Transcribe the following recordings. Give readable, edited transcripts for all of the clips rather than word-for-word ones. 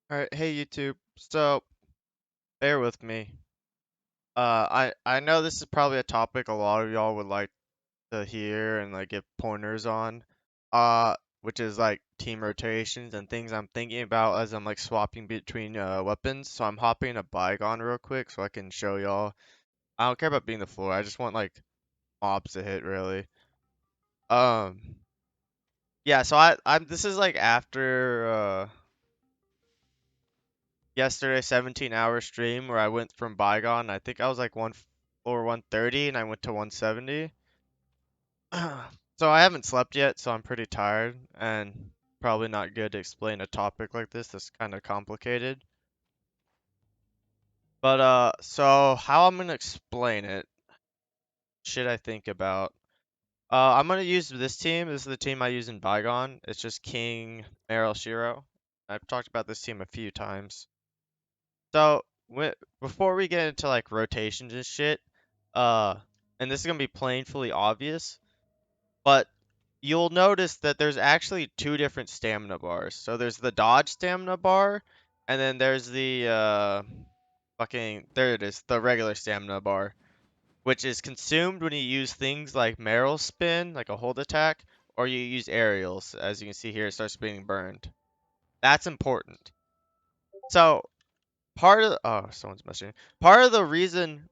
Alright, hey YouTube. So, bear with me. I know this is probably a topic a lot of y'all would like to hear and like give pointers on. Which is like team rotations and things I'm thinking about as I'm like swapping between weapons. So I'm hopping a bygone real quick so I can show y'all. I don't care about being the floor. I just want like mobs to hit really. Um, yeah. So I'm this is like after yesterday 17-hour stream where I went from Bygone. I think I was like one or 130 and I went to 170. So I haven't slept yet, so I'm pretty tired and probably not good to explain a topic like this that's kind of complicated. But so how I'm gonna explain it, shit I think about. I'm gonna use this team. This is the team I use in Bygone. It's just King, Meryl, Shiro. I've talked about this team a few times. So, before we get into like rotations and shit, uh, and this is gonna be painfully obvious, but you'll notice that there's actually two different stamina bars. So there's the dodge stamina bar, and then there's the there it is, the regular stamina bar, which is consumed when you use things like Meryl spin, like a hold attack, or you use aerials. As you can see here, it starts being burned. That's important. So someone's messaging. Part of the reason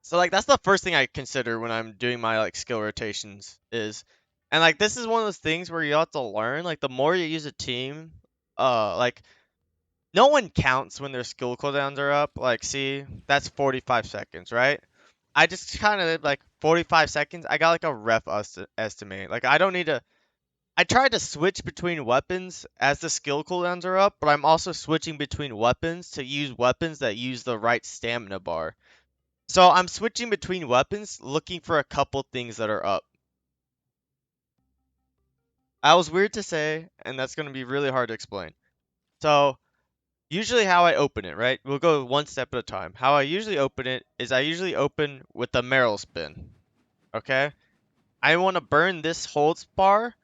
So like that's the first thing I consider when I'm doing my like skill rotations is, and like this is one of those things where you have to learn, like the more you use a team, like no one counts when their skill cooldowns are up. Like see, that's 45 seconds, right? I just kind of like 45 seconds. I got like a estimate. Like I don't need to I tried to switch between weapons as the skill cooldowns are up, but I'm also switching between weapons to use weapons that use the right stamina bar. So I'm switching between weapons, looking for a couple things that are up. That was weird to say, and that's going to be really hard to explain. So usually how I open it, right? We'll go one step at a time. How I usually open it is I usually open with the Meryl spin. Okay? I want to burn this hold bar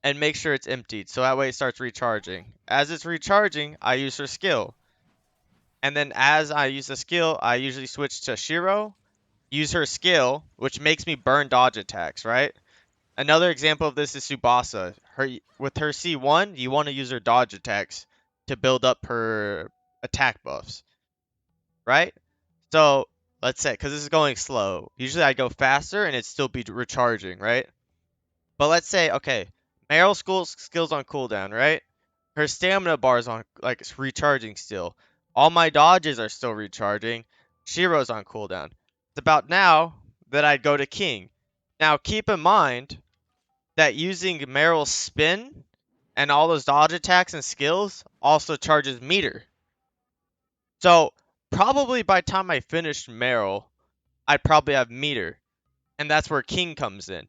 and make sure it's emptied, so that way it starts recharging. As it's recharging, I use her skill. And then as I use the skill, I usually switch to Shiro, use her skill, which makes me burn dodge attacks, right? Another example of this is Tsubasa. With her C1, you want to use her dodge attacks to build up her attack buffs, right? So let's say, because this is going slow, usually I go faster and it still be recharging, right? But let's say, okay, Meryl's skills on cooldown, right? Her stamina bar is on, like, it's recharging still. All my dodges are still recharging. Shiro's on cooldown. It's about now that I'd go to King. Now, keep in mind that using Meryl's spin and all those dodge attacks and skills also charges meter. So probably by the time I finished Meryl, I'd probably have meter. And that's where King comes in.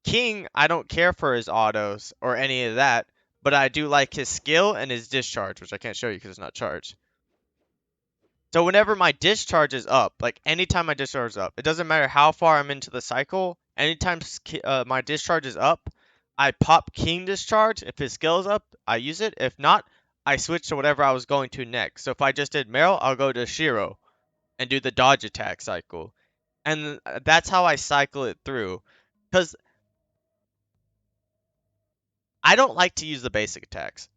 King, I don't care for his autos or any of that, but I do like his skill and his discharge, which I can't show you because it's not charged. So whenever my discharge is up, like anytime my discharge is up, it doesn't matter how far I'm into the cycle, anytime my discharge is up, I pop King discharge. If his skill is up, I use it. If not, I switch to whatever I was going to next. So if I just did Meryl, I'll go to Shiro and do the dodge attack cycle. And that's how I cycle it through. Because I don't like to use the basic attacks.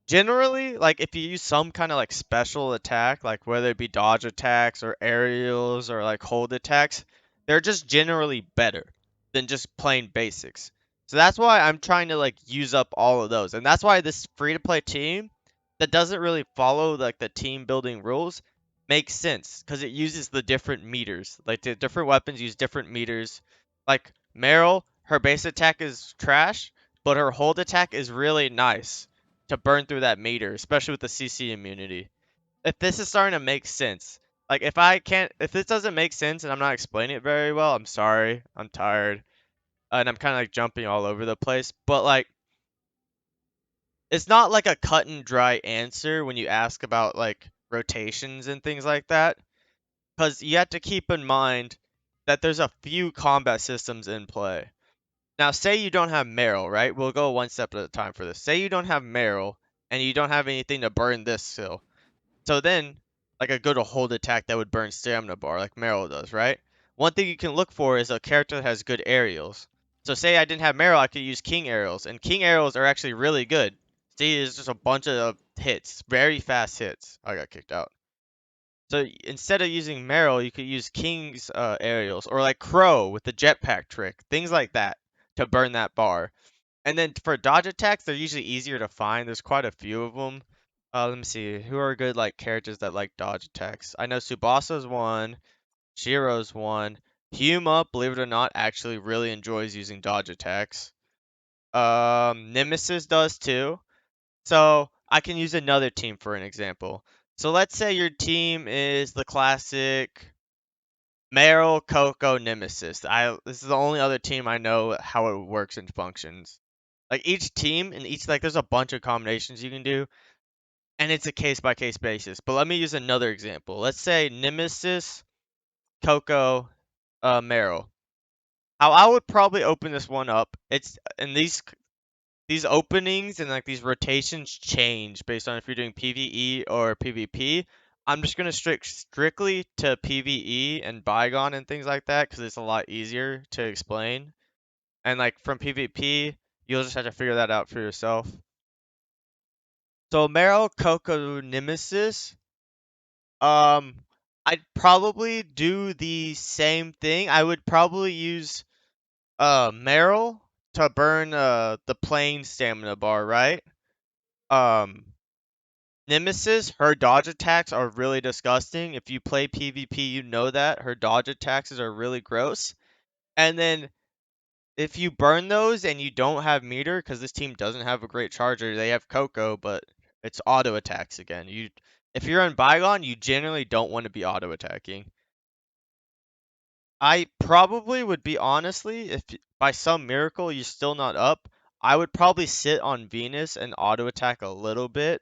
Generally, like if you use some kind of like special attack, like whether it be dodge attacks or aerials or like hold attacks, they're just generally better than just plain basics. So that's why I'm trying to like use up all of those. And that's why this free to play team that doesn't really follow like the team building rules makes sense because it uses the different meters. Like the different weapons use different meters. Like Meryl, her base attack is trash, but her hold attack is really nice to burn through that meter, especially with the CC immunity. If this is starting to make sense, like if this doesn't make sense and I'm not explaining it very well, I'm sorry. I'm tired. And I'm kind of like jumping all over the place. But like, it's not like a cut and dry answer when you ask about like rotations and things like that. Because you have to keep in mind that there's a few combat systems in play. Now, say you don't have Meryl, right? We'll go one step at a time for this. Say you don't have Meryl and you don't have anything to burn this still. So then, like a good hold attack that would burn stamina bar, like Meryl does, right? One thing you can look for is a character that has good aerials. So say I didn't have Meryl, I could use King Aerials, and King Aerials are actually really good. See, it's just a bunch of hits, very fast hits. I got kicked out. So instead of using Meryl, you could use King's aerials, or like Crow with the jetpack trick, things like that to burn that bar. And then for dodge attacks, they're usually easier to find. There's quite a few of them. Let me see. Who are good like characters that like dodge attacks? I know Tsubasa's one. Shiro's one. Huma, believe it or not, actually really enjoys using dodge attacks. Nemesis does too. So I can use another team for an example. So let's say your team is the classic Meryl, Coco, Nemesis. This is the only other team I know how it works and functions. Like each team and each like there's a bunch of combinations you can do, and it's a case by case basis. But let me use another example. Let's say Nemesis, Coco, Meryl. How I would probably open this one up. It's and these openings and like these rotations change based on if you're doing PvE or PvP. I'm just gonna stick strictly to PvE and bygone and things like that because it's a lot easier to explain. And like from PvP, you'll just have to figure that out for yourself. So Meryl, Coco, Nemesis. Um, I'd probably do the same thing. I would probably use Meryl to burn the plain stamina bar, right? Um, Nemesis, her dodge attacks are really disgusting. If you play PvP, you know that. Her dodge attacks are really gross. And then if you burn those and you don't have meter, because this team doesn't have a great charger, they have Coco, but it's auto attacks again. If you're on Bygone, you generally don't want to be auto attacking. I probably would be honestly, if by some miracle you're still not up, I would probably sit on Venus and auto attack a little bit.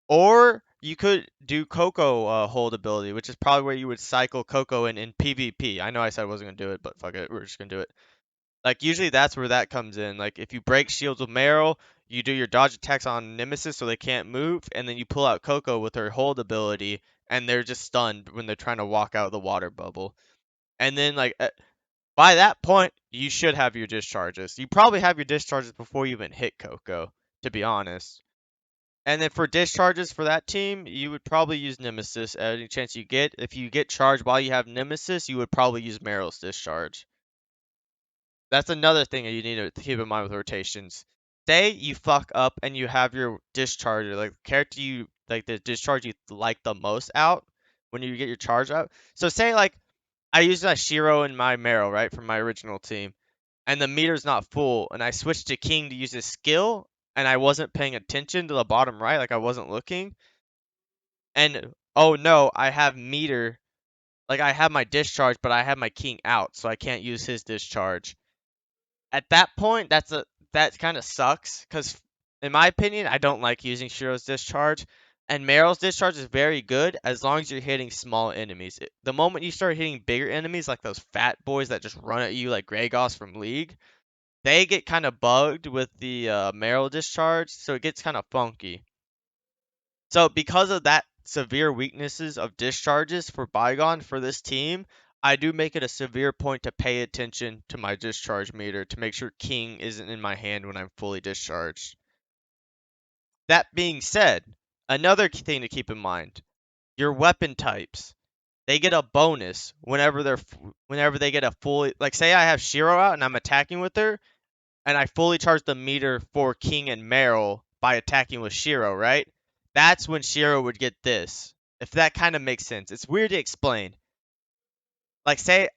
Or you could do Coco hold ability, which is probably where you would cycle Coco in PvP. I know I said I wasn't gonna do it, but fuck it, we're just gonna do it. Like usually that's where that comes in. Like if you break shields with Meryl, you do your dodge attacks on Nemesis so they can't move, and then you pull out Coco with her hold ability, and they're just stunned when they're trying to walk out of the water bubble. And then like by that point, you should have your discharges. You probably have your discharges before you even hit Coco, to be honest. And then for discharges for that team, you would probably use Nemesis any chance you get. If you get charged while you have Nemesis, you would probably use Meryl's discharge. That's another thing that you need to keep in mind with rotations. Say you fuck up and you have your discharger, like the character you like the discharge you like the most out when you get your charge out. So say like I used my Shiro and my Meryl, right, from my original team, and the meter's not full, and I switched to King to use his skill, and I wasn't paying attention to the bottom right, like I wasn't looking, and oh no, I have meter, like I have my discharge, but I have my King out, so I can't use his discharge. At that point, that kind of sucks because, in my opinion, I don't like using Shiro's discharge, and Meryl's discharge is very good as long as you're hitting small enemies. The moment you start hitting bigger enemies, like those fat boys that just run at you like Gregos from League, they get kind of bugged with the Meryl discharge, so it gets kind of funky. So because of that severe weaknesses of discharges for Bygone for this team, I do make it a severe point to pay attention to my discharge meter to make sure King isn't in my hand when I'm fully discharged. That being said, another thing to keep in mind, your weapon types. They get a bonus whenever they get a fully like say I have Shiro out and I'm attacking with her and I fully charge the meter for King and Meryl by attacking with Shiro, right? That's when Shiro would get this. If that kind of makes sense. It's weird to explain. Like, say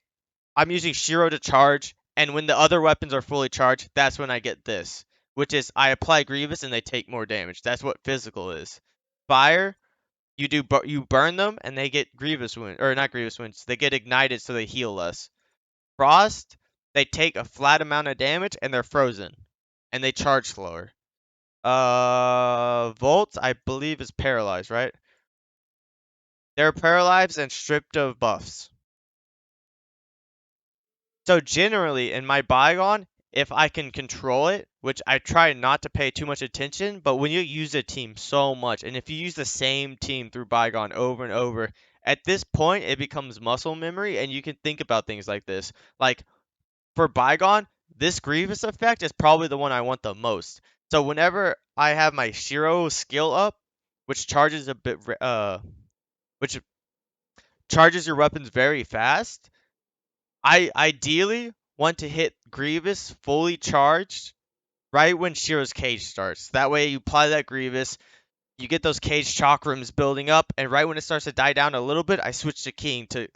I'm using Shiro to charge, and when the other weapons are fully charged, that's when I get this, which is I apply Grievous and they take more damage. That's what physical is. Fire, you burn them and they get Grievous wounds, or not Grievous wounds. They get ignited so they heal less. Frost, they take a flat amount of damage and they're frozen, and they charge slower. Volt, I believe, is paralyzed, right? They're paralyzed and stripped of buffs. So generally, in my Bygone, if I can control it, which I try not to pay too much attention, but when you use a team so much, and if you use the same team through Bygone over and over, at this point it becomes muscle memory, and you can think about things like this. Like for Bygone, this Grievous effect is probably the one I want the most. So whenever I have my Shiro skill up, which charges a bit, which charges your weapons very fast, I ideally want to hit Grievous fully charged right when Shiro's cage starts. That way you apply that Grievous, you get those cage chakrams building up, and right when it starts to die down a little bit, I switch to King to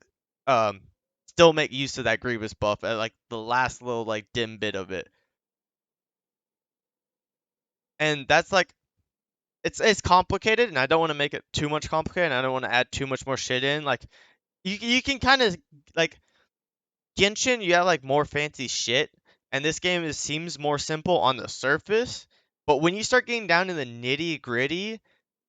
um still make use of that Grievous buff at like the last little like dim bit of it. And that's like it's complicated, and I don't want to make it too much complicated, and I don't want to add too much more shit in. Like you can kind of like Genshin, you have like more fancy shit, and this game seems more simple on the surface. But when you start getting down to the nitty gritty,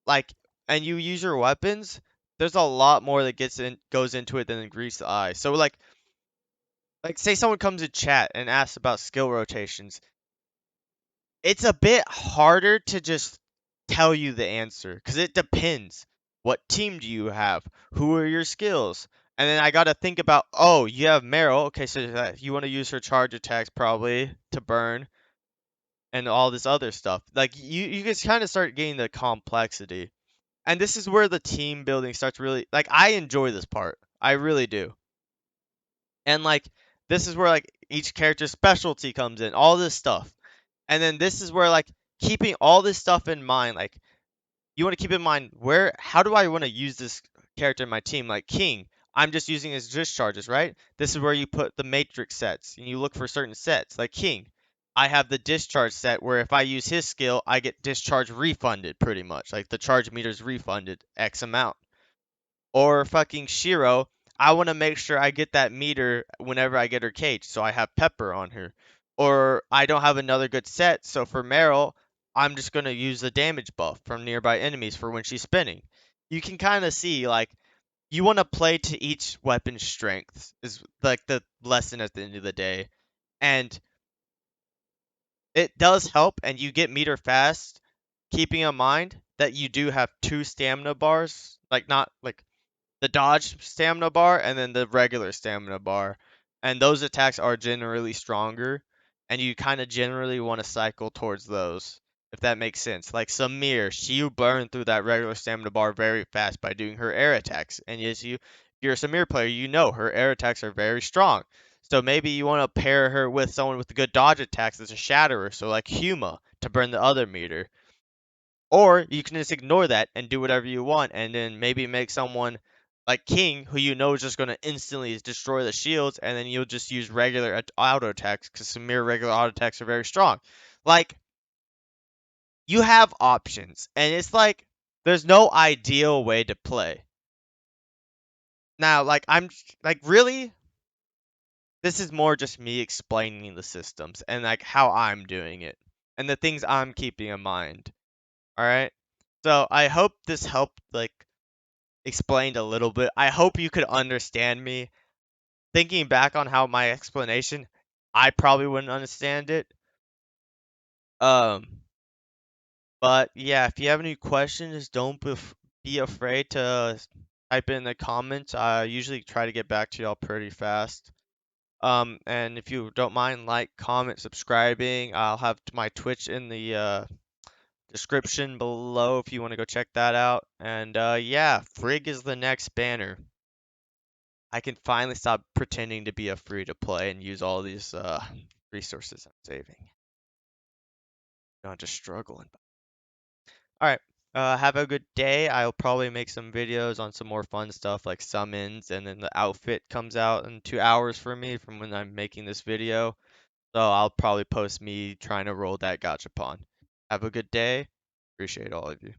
like, and you use your weapons, there's a lot more that goes into it than greets the eye. So like say someone comes in chat and asks about skill rotations, it's a bit harder to just tell you the answer because it depends. What team do you have? Who are your skills? And then I got to think about, oh, you have Meryl. Okay, so you want to use her charge attacks probably to burn and all this other stuff. Like you just kind of start getting the complexity. And this is where the team building starts really like I enjoy this part. I really do. And like this is where like each character's specialty comes in, all this stuff. And then this is where like keeping all this stuff in mind, like you want to keep in mind how do I want to use this character in my team? Like King, I'm just using his discharges, right? This is where you put the matrix sets and you look for certain sets. Like King, I have the discharge set where if I use his skill, I get discharge refunded pretty much. Like the charge meter's refunded X amount. Or fucking Shiro, I want to make sure I get that meter whenever I get her cage, so I have Pepper on her. Or I don't have another good set, so for Meryl, I'm just going to use the damage buff from nearby enemies for when she's spinning. You can kind of see, like, you want to play to each weapon's strengths, is like the lesson at the end of the day. And it does help, and you get meter fast, keeping in mind that you do have two stamina bars, like, not like the dodge stamina bar and then the regular stamina bar. And those attacks are generally stronger, and you kind of generally want to cycle towards those, if that makes sense. Like Samir, she burned through that regular stamina bar very fast by doing her air attacks. And yes, if you're a Samir player, you know her air attacks are very strong. So maybe you want to pair her with someone with good dodge attacks as a shatterer, so like Huma to burn the other meter. Or you can just ignore that and do whatever you want, and then maybe make someone like King, who you know is just going to instantly destroy the shields, and then you'll just use regular auto attacks because some mere regular auto attacks are very strong. Like, you have options, and it's like there's no ideal way to play. Now, like, I'm like, really, this is more just me explaining the systems and like how I'm doing it and the things I'm keeping in mind. All right. So I hope this helped, like, explained a little bit. I hope you could understand me. Thinking back on how my explanation, I probably wouldn't understand it. Um, but yeah, if you have any questions, don't be afraid to type in the comments. I usually try to get back to y'all pretty fast. And if you don't mind, like, comment, subscribing. I'll have my Twitch in the description below if you want to go check that out. And yeah, Frigg is the next banner. I can finally stop pretending to be a free to play and use all these resources I'm saving. Not just struggling. All right. Have a good day. I'll probably make some videos on some more fun stuff like summons, and then the outfit comes out in 2 hours for me from when I'm making this video. So I'll probably post me trying to roll that gachapon. Have a good day. Appreciate all of you.